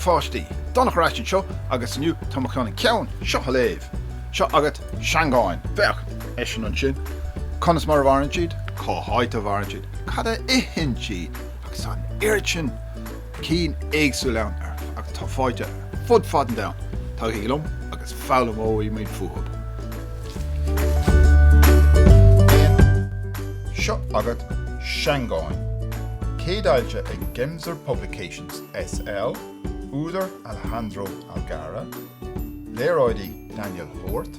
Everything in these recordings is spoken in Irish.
fáistí, donnach ráistin seo agus aniu tamachán ceann seo a léh. Seo agat Seangáin, bheach éisian an sin. Conas mar bhharann siad, cóáid a bhharann siad, cad a ihin siad agus an irid sin cín éagsú leann agus tá fáite fud fadan down. Tá hílumm agus fálam óí mín fuhab. Seo agat Seangáin. Cédáilte ag Gemser Publications SL, Údar Alejandro Algara, léireoidí Daniel Hort,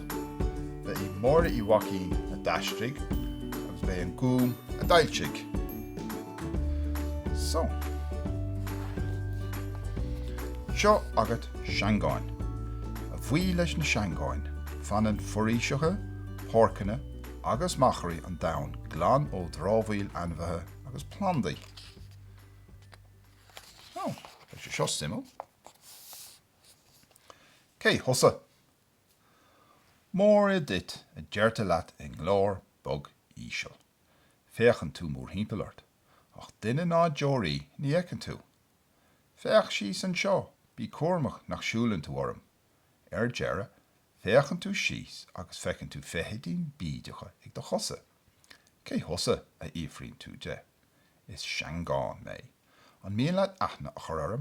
be I móra I Joaquín a Dastrig, agus be an gúm a Dailchig. So, seo agat Seangáin. A bhuí leis na Seangáin, fanan foríiseocha, pórcanna, agus macharí an dain glán ó drábhail anmhathe agus plandaí. Oh, that's your shot simul. Cé thosa. Mór I dit a deirte leat in glór bog ísel. Féchan tú mór hímpelart. Ach duine ná Jory ní ecan tú. Féach síos an seo, bí cormach nach siúlan tú orm. Deire, féchan tú síos agus fechan tú fehidín bíidecha ag do chosa. Cé thosa a ífrín tú de. Is Seangáin mé. An míon leat aithne a chur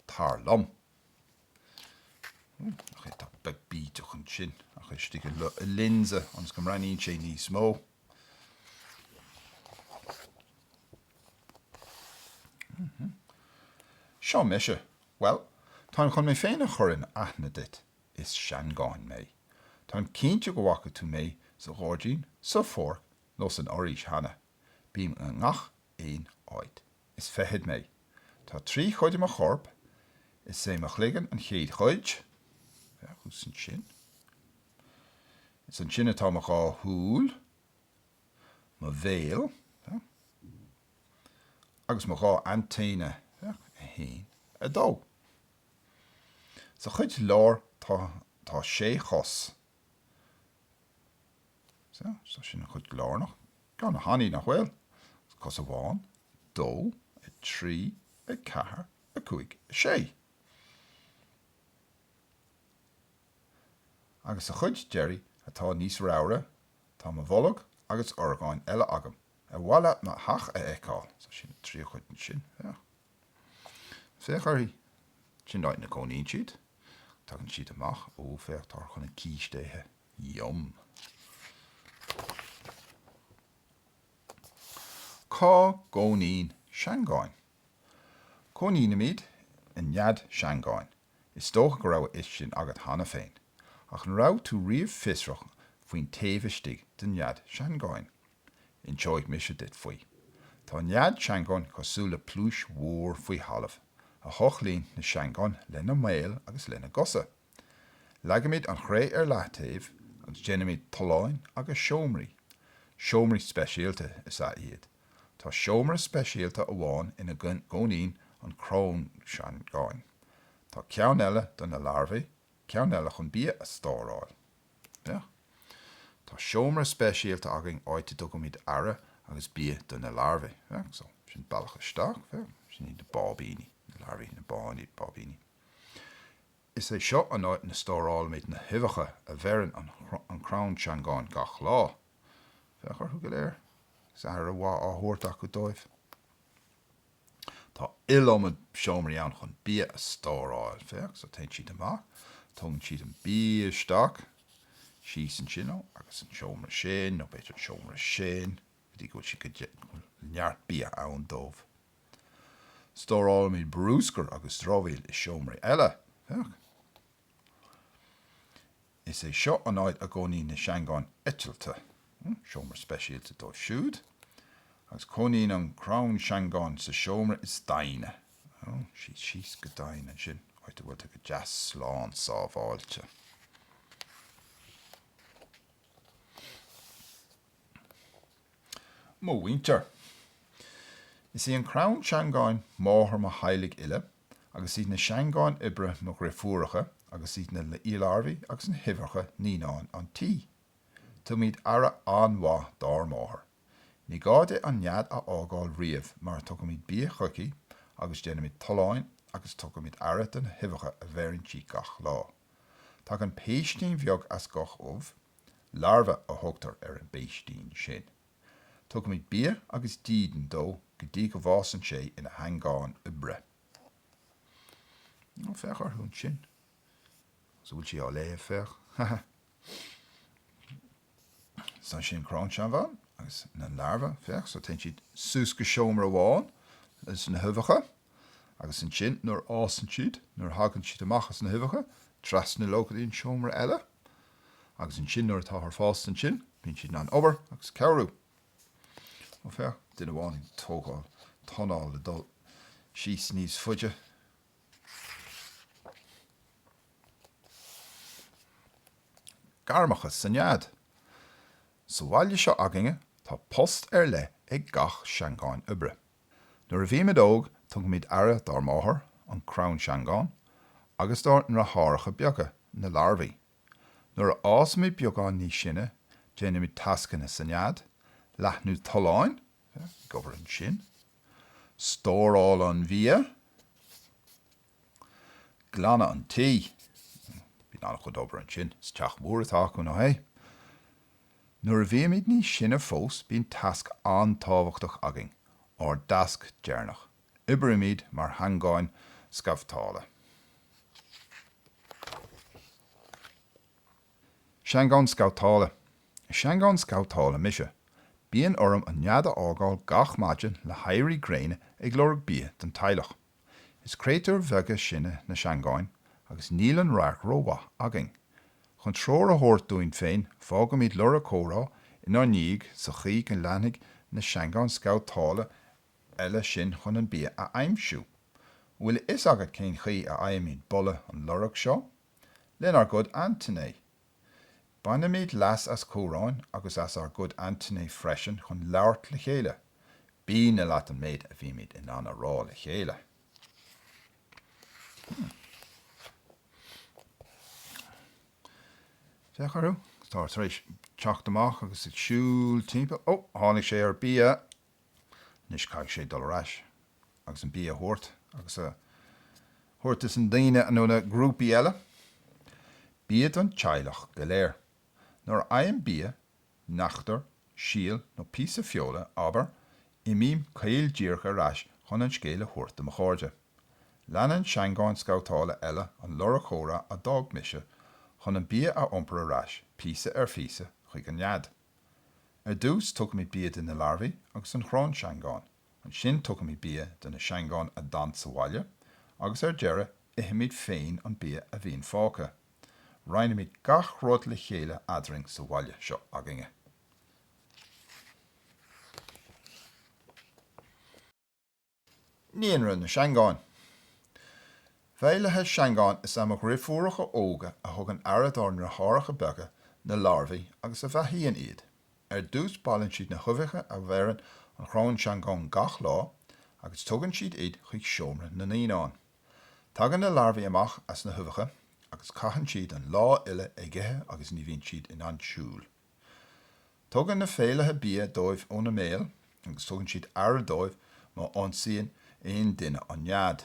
tar lom. Ach tá beg bíideach an sin. Ach is stig a linse ans gom ranín sé ní smó. Seo meise. Well, tá chun mé féin a churin aithne dit is Seangáin mé. Tá cínte go bhacha tú mé sa ghordín, sa fór, nos an oríis hana. Bím an ngach éon áid. Is fehid mé. Tá trí chuide a chorp, is sé a chligan an chéad chuid. Hús an sin. Is an sinne tá gá húl, ma bhéal, agus ma gá antéine a héin a dó. Sa chuid lár tá sé chos. Sa sin a chuid lár nach. Gan a haní nach bhfuil. Cos a bháin, dó, a trí, a ceathair, a cuaig, a sé. Agus a chuid Jerry atá níos ráire, tá ma bholog agus orgáin eile agam. A bhile ma hach a eáil, sa sin trí chuid an sin. Fécharí, sin dáit na cónín siad, tá an siad amach, ó féach tar chun a cíistéthe. Yum. Cá gcónín Seangáin. Cónín amíd in nead Seangáin. Is tócha go raibh is sin agat hana féin. Ach an raibh tú riamh fisrach faoin taobhaistigh den nead Seangáin. In teoigh mise dit faoi. Tá nead Seangáin cosúla plúis mhór faoi halamh. A thochlín na Seangáin lena mail agus lena gosa. Legamid an chré leataobh agus déanaid toláin agus seomraí. Seomraí speisialta is a iad. Tá seomra speisialta a bháin ina gcónín an crón Seangáin. Tá ceann eile don na larvaí, ceann eile chun bia a stáráil. Tá seomra speisialta agin áite dogamid ara agus bia don na larvaí. So sin bailach isteach, sin ní na bábíní, na larvaí na báinní bábíní. Is é seo an áit na stáráil méid na hivacha a bheran an crón Seangáin gach lá. Fechar thu go léir. Sahar a bhá áthúirteach go dóibh. Tá ilomad seomraí ann chun bia a stáráil féach, so tein siad amach, tung siad an bia isteach, síos an sin agus an seomra sin, nó beidir seomra sin, dí go si go neart bia ann dóibh. Stáráil míid brúscar agus drábhail is seomraí eile, féach. Is é seo an áid a gcónaí na Seangáin eitilte. Seomra speisialta dó siúd. Agus cónaín an crón Seangáin sa seomra is daine. Síos go daine sin. Áite bhfuil go deas sláán sábháilte. Mó winter. Is an crón Seangáin máthar má heilig ile, agus iad na Seangáin ibre nó réifúracha, agus iad na ílarvaí agus na hivarcha nínáin an tí. Tumid ara anmha dar máthar. Ní gáide an nead a ágáil riamh mar tugamid bia chuci agus déanamid toláin agus tugadh míid aire den huimheacha a bhéironn si gach lá. Tá an péistín bheag as gach ómh, larva a thugtar ar an béistín sin. Tugadh míid bia agus díden dó go dtí go bhásan sé ina hangán ubre. Nó fech ar hún sin. Súil si á léamh fech. San sin crán sean bhain, agus na larva fech, so ten siad sús go seomra bháin, is na huimheacha, agus an sin nuair ásan siad, nuair hagann siad amachchas na huimheacha, tras na locadaíon seomra eile, agus an sin nuair tá th fást an sin, bíonn siad ná an obair agus cearú. Ó fech, duine bháin tógáil, tonáil le dul síos níos fuide. Garmachas san nead. Sa bhaile seo aginge tá post ar le ag gach seangáin ubre. Nuair a bhí mid óg, tugadh míid aire dar máthair an crann seangáin, agus dar na háracha beaga na larvaí. Nuair a ás míid beagán níos sinne, déanamh míid tascanna san nead, leathnú taláin, gobar an sin, stóráil an bhia, glanna an tí, bí nála chud obair an sin, is teach mór atá chun ó hé. Nuair a bhí míid níos sinne fós bíonn tasc antábhachtach agin, or dasc dearnach. Ubre míid mar hangáin scabhtála. Seangáin scabhtála. Seangáin scabhtála mise. Bíonn orm an neada ágáil gach maidin le hairí gréine ag glórg bia den tailech. Is créitear bheige sinne na seangáin agus níl an raach róha agin. Chun tróir a thuirt dúin féin, fága míid lura córá inar níag sa chiig an leannig na seangáin scabhtála eile sin chun an bia a aimimsú. Bhfuil is agad cén chi a aimimid bolle an lurach seo? Linn ar good Anthony. Bainna míid las as córáin agus as ar good Anthony freisin chun leabhart le chéile. Bí na leat an méid a bhí míid in anna rá le chéile. Decharú, tá éis teacht amach agus ag siúil timppla. Ó, tháinig sé ar bia. Nis caiig sé dul arás, agus an bia thuirt, agus a thuirt is an daine an na grúpi eile. Bíad an teilech go léir. Nuair aim bia, nachtar, síl nó písa fiola, aber i mím cail díorcha arás chun an scéile thuirt am cháirde. Leanan seangáin scabhtála eile an lura chóra a dag mise chun an bia a iompar arás, písa ar físa chuig an nead. Ar dús tugadh míid bia den na larvaí agus an chrán seangáin. An sin tugadh míid bia den na seangáin a dan sa bhaile, agus ar deire itheimid féin an bia a bhíon fáca. Rhainna míid gach rud le chéile adring sa bhaile seo aginge. Níonra na seangáin. Bhéilethe seangáin is amach rifúracha óga a thug an aradár na háracha beaga na larvaí agus a bheithíon iad. Ar dús ballann siad na huimheacha a bhéireann an chrán seangáin gach lá, agus tugann siad iad chuig seomra na naíonán. Tagann na larvaí amach as na huimheacha, agus caitheann siad an lá ile aigithe agus ní bhíonn siad in an siúl. Tugann na féilethe bia dóibh ó na méal, agus tugann siad air dóibh má ionsaíonn aon duine an nead.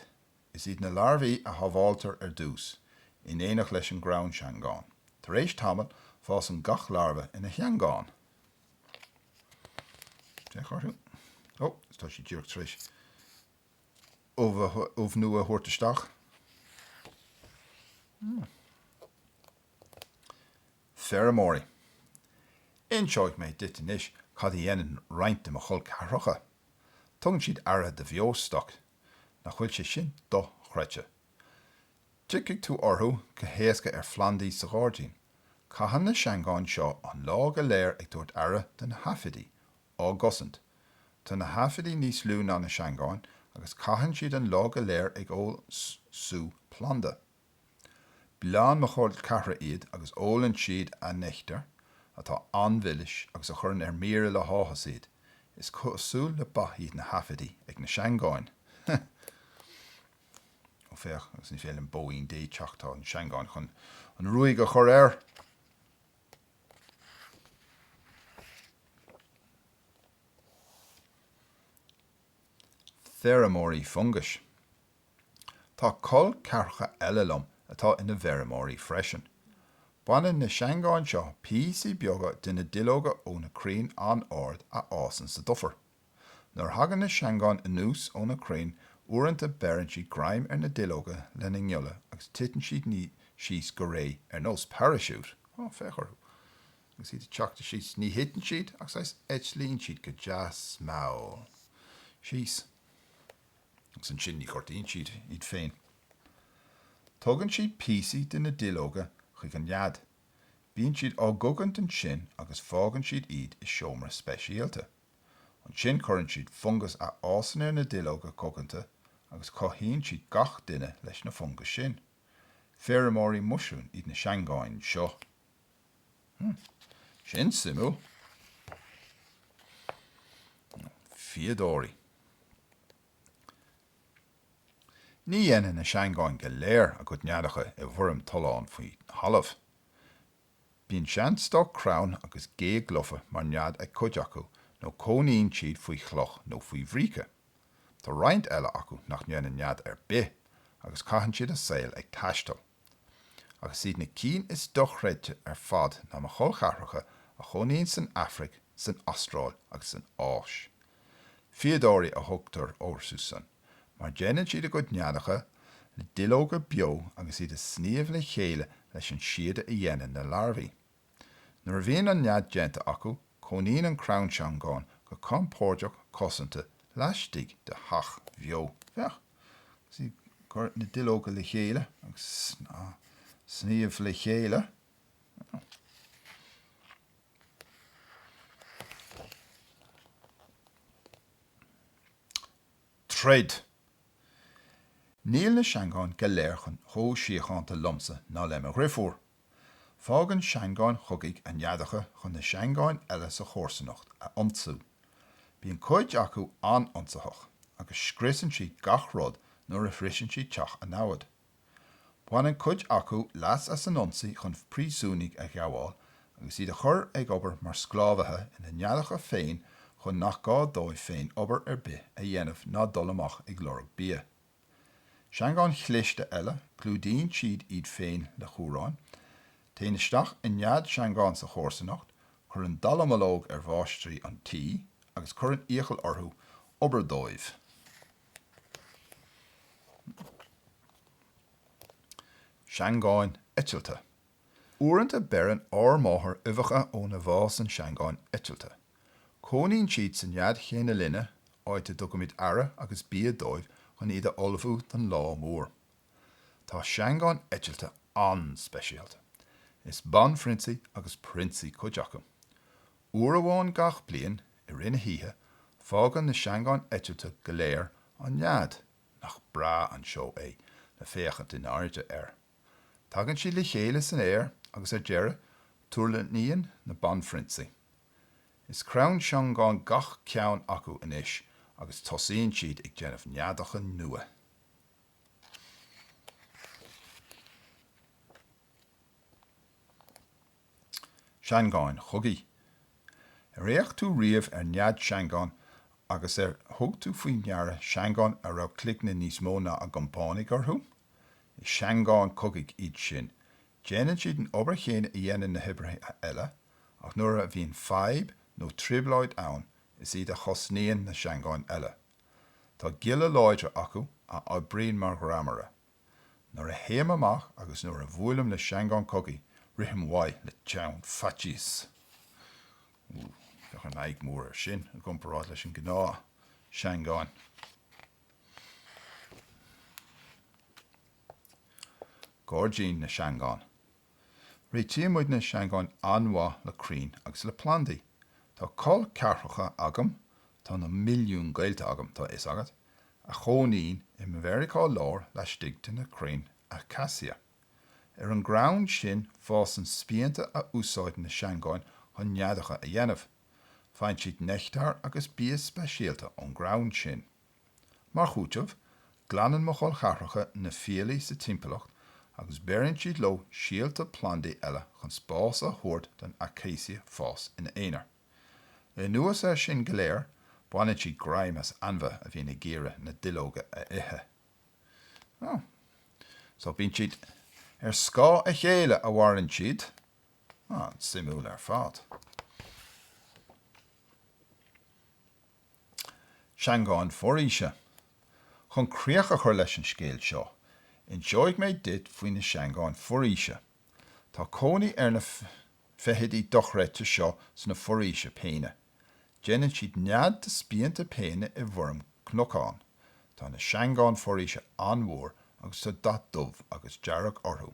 Is iad na larvaí a thabháltar ar dús, in éanach leis an grán seangáin. Tar éis tamil fás an gach larva ina theangáin. Ó, tá sí dúirt tríis. Óbh nua thuirtaisteach. Pheromóí. Inseoidh méid dit inis cad i dhéanann roinnt am a chul carracha. Tugann siad airthe de bheosteach, na chuil sé sin do chreite. Tuigh tú orthú go héasca ar Flandí sa gáirdín. Caitheann na seangáin seo an lá go léir ag dúirt airthe den hafidí, á gosant. Tá na hafidí níos lú ná na seangáin, agus caitheann siad an lá go léir ag ól sú planda. Bileán mo chóil carra iad agus ólann siad a néachtar, atá anmhilis agus a churn ar míre le háthas iad. Is cosúil le bathíad na hafidí ag na seangáin. Ó féach agus ní féil an bóín dé teachtá an seangáin chun an ruaig a chur air. Pheromóí fungus. Tá col cearcha eile lom atá ina bheramóirí freisin. Baineann na seangáin seo píosaí beaga duna duilleoga ó na crainn an ard a ásan sa dufer. Nuair hagan na seangáin anuas ó na crainn, uaireanta berann siad greim ar na duilleoga lena ngeola agus titan siad ní síos go ré ar nós parachute. Fechar. Agus iad teachta síos ní hitan siad agus is eitlíonn siad go deas máil. Síos. Agus an sin ní chuirtaíonn siad iad féin. Tugann siad píosaí duna duilleoga chuig an nead. Bíonn siad á gugant an sin agus fágann siad iad is seomra speisialta. An sin churann siad fungus a ásan ar na duilleoga coganta agus cothaíonn siad gach duine leis na fungus sin. Pheramóirí muisiún iad na seangáin seo. Sin simú. Fiadóirí. Ní dhéanann na seangáin go léir a go neadacha I bhfuirm toláin faoi halamh. Bíonn seanstá crann agus gé glufa mar nead ag cuid acu nó cónaíonn siad faoi chloch nó faoi bhríocha. Tá roinnt eile acu nach dhéanann nead ar bith agus caitheann siad a saoil ag taistil. Agus iad na cín is dochreidte ar fad na mo chulcharracha a chonaíonn san Afric, san Astráil agus san Áis. Fiadóirí a thugtar órsú san, mar déanann siad a go neadacha le duilleoga beo agus iad a sníomh le chéile leis an siad a dhéanann na larvaí. Nuair bhíonn an nead déanta acu, chonaíonn an crann seangáin go compórteach cosanta leistigh de thach bheo. Feach. Agus iad chuir na duilleoga le chéile agus sníomh le chéile. Tred. Níl na seangáin go léir chun thó síocháanta lomsa ná le a ghrifuair. Fágann seangáin chugaigh a neadacha chun na seangáin eile sa chórsanocht a ionsaú. Bíonn cuid acu an ionsathach agus scriosann siad gach rud nuair a phriseann siad teach a nád. Bhainann cuid acu leas as an ionsaí chun príosúnaigh a gheabháil agus iad a chur ag obair mar sclábhathe ina neadacha féin chun nach gá dóibh féin obair ar bith a dhéanamh ná dul amach ag glórach bia. Seangáin chliste eile clúdaíonn siad iad féin le chúráin, téanaisteach I nead seangáin sa chórsanocht, chur an dalamalóg ar bháistrí an tí agus chur an íochail orthú obair dóibh. Seangáin eitilte. Uaireanta berann ármáthair uimheacha ó na bhás an seangáin eitilte. Cónaíonn siad sa nead chéanna linne áite dogamid ara agus bia dóibh chun iad a olbhú don lá mór. Tá seangáin eitilte an speisialta. Is ban frintsaí agus prinsaí cuid acu. Uair amháin gach bliain I rinne hithe, fágann na seangáin eitilte go léir an nead nach bra an seo é na féachant in airde air. Tagann siad le chéile san air agus ar deire tuairlíonn na ban frintsaí. Is crann seangáin gach ceann acu inis agus tosaíonn siad ag déanamh neadacha nua. Seangáin chugaí. Réach tú riamh ar nead seangáin agus thug tú faoi neara seangáin a raibh clicne níos mó ná a gompánaigh orthú. Is seangáin chugaigh iad sin. Déanann siad an obair chéine a dhéanann na hoibrithe eile, ach nuair a bhíonn feib nó tribláid ann is iad a chosnaíonn na seangáin eile. Tá gile láidre acu a oibríonn mar gramara. Nuair a héim amach agus nuair a bhuailim le seangáin cogaí, rithim mhaith le teann fatís. Bheadh an aig mór ar sin a gcomparáid leis an gná seangáin. Gordín na seangáin. Réitímuid na seangáin anmha le crainn agus le plandaí. Tá col cearthacha agam, tá na milliún gailta agam tá is agat, a chonaíonn I Mheiriceá láir leistigte na crainn acacia. Ar an ground sin fásann spianta a úsáid na seangáin chun neadacha a dhéanamh. Fainn siad néachtar agus bia speisialta an ground sin. Mar chúteamh, glanann mo chulcharracha na fialaí sa timpalacht agus berann siad lo síalta plandaí eile chun spás a thabhairt don acacia fás in éonar. Le nuas ar sin go léir, bhainann siad greim as anmha a bhíonn ag géire na duilleoga a ithe. So bíonn siad scá a chéile a bhharann siad. An simúil fad. Seangáin foréise. Chun críocha chur leis an scéal seo. Enjoyed méid dit faoin na seangáin foréise. Tá cónaí ar na feithidí dochreite seo sna foréise péine. Déanann siad nead de spíonta péine I bhorm cnocán. Tá na seangáin foréise anmhór agus tá dat dubh agus dearg orthú.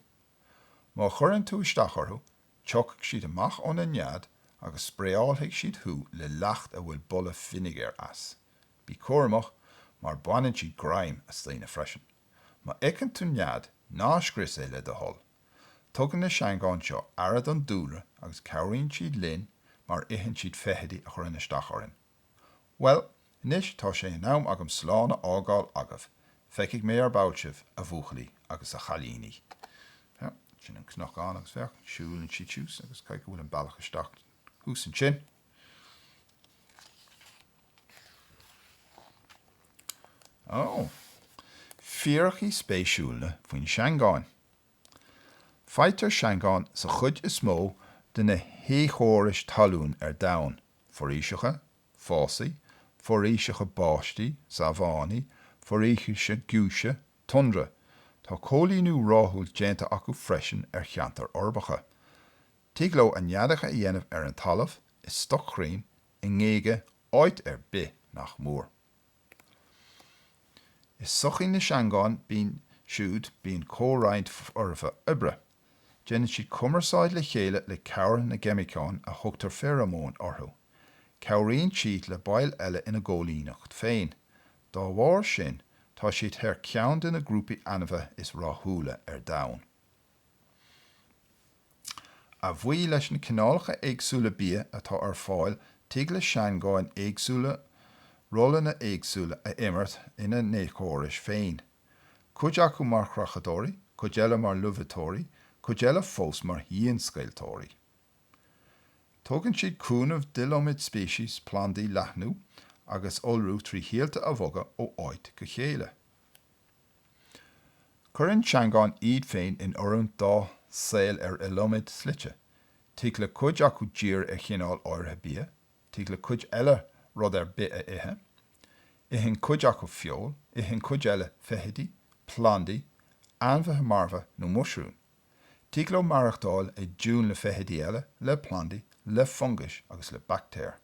Má churann tú isteach orthú, teochaigh siad amach ón na nead agus spréálthaigh siad thu le leacht a bhfuil bolla finnegar as. Bí cuairmach mar baineann siad graim a slína freisin. Má écann tú nead ná scris é le do hol. Tugann na seangáin seo airad an dúra agus cabhraíonn siad linn mar itheann siad feithidí a churann isteach orrin. Well, inis tá sé in am agam sláánna ágáil agah. Feiceigh mé ar báilsibh a bhuachalaí agus a chalíní. Ja, sin an cnocán agus bheith, siúlann siad siús agus caiic bhfuil an bailach isteach hús an sin. Fíorchaí spéisiúla faoin seangáin. Feitear seangáin sa chud is mó de na héachóiris talún ar domhan, foréiseacha, fásaí, foréiseacha báistí, savánaí, foréiseacha giúise, tundra. Tá cólínú ráthúil déanta acu freisin ar cheantar orbacha. Tígló a neadacha a dhéanamh ar an talamh is stochraon I ngéige áit ar bith nach mór. Is sochaí na seangáin bíonn siúd bíonn córáint orfa ibre. Déanann siad cumarsáid le chéile le cabhair na gemicáin a thugtar pheromón orthú. Cabhraíonn siad le bail eile ina ggólíneacht féin. Dá bharr sin, tá siad thar ceann de na grúpaí anamha is ráthúla ar domhan. A bhuí leis na cineálacha éagsúla bia atá ar fáil tuig le seangáin éagsúla Rolla éagsúla a imirt ina néachóiris féin. Cuid acu mar chrachadóirí, cuid eile mar luvatóirí, cuid eile fós mar híonscailtóirí. Tugann siad cúnamh duilleomid spéisiús plandaí leathnú agus olrú trí shialta a bhoga ó áit go chéile. Cuireann seangáin iad féin in orm dá saoil ar ilomid slite. Tuig le cuid acu dír a chinál áirithe bia, tuig le cuid eile rud ar bith a ithe. Itheann cuid acu feol, itheann cuid eile feithidí, plandaí, anmhatha marmha nó muisriún. Tuig le marachtáil é dún le feithidí eile, le plandaí, le fungus agus le bactéir.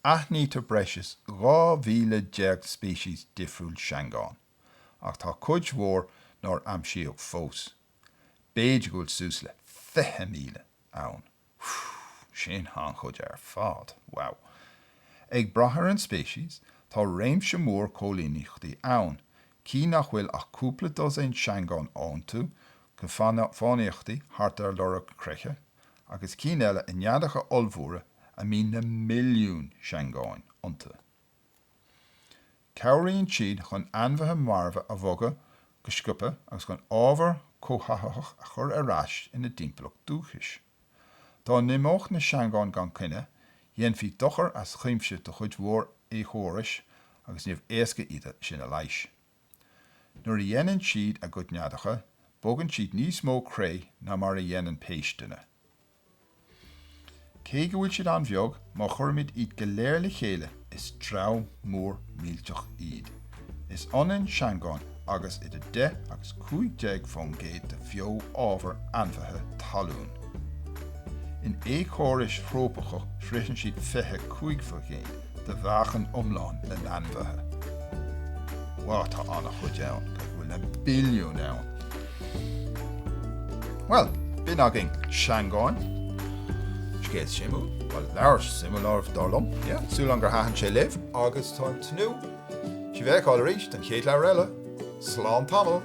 Aithnítear breis 2,010 spéisiús difriúil seangáin, ach tá cuid mhór nar aimsíodh fós. Béidir gúil sús le 20,000 ann. Sin hán chud ar fad, wow. Ag brathar an spéisiús, tá réimse mór cólíneachtaí ann. Cí nach bhfuil ach cúpla dosén seangáin iontu go fánaíochtaí thart ar lorg creiche, agus cí eile in neadacha olbhúra a mín na milliún seangáin iontu. Cabhraíonn siad chun anmhatha marmha a bhoga go scopa agus chun ábhar cóthathach a chur ar ais ina dimpeallacht dúchais. Tá nimócht na seangáin gan cinenne, dhéanfaí dochar as chuimse do chuid mhór éachóiris agus níomh éasca iad sin a leiis. Nuair a dhéanann siad a go neadacha, bógann siad níos mó cré ná mar a dhéanann péisteanna. Cé go bhfuil siad an bheog má chuirmid iad go léir le chéile is drá mór mílteach iad. Is anann seangáin agus iad 10 agus 15 fan géad de bheo ábhar anmhatha talún. In éachóiris thrópacha shriann siad 25 fan géad de bhachan omláin le anmhatha. Wow, tá anna chud ann, go bhfuil na billiún ann. Well, bin agin seangáin. Scéad simú, well, leir simú lámh darlumm, súil an gur haithann sé libh agus tá tanú. Si bheith áil ríist an chéad leir eile, slán tamil.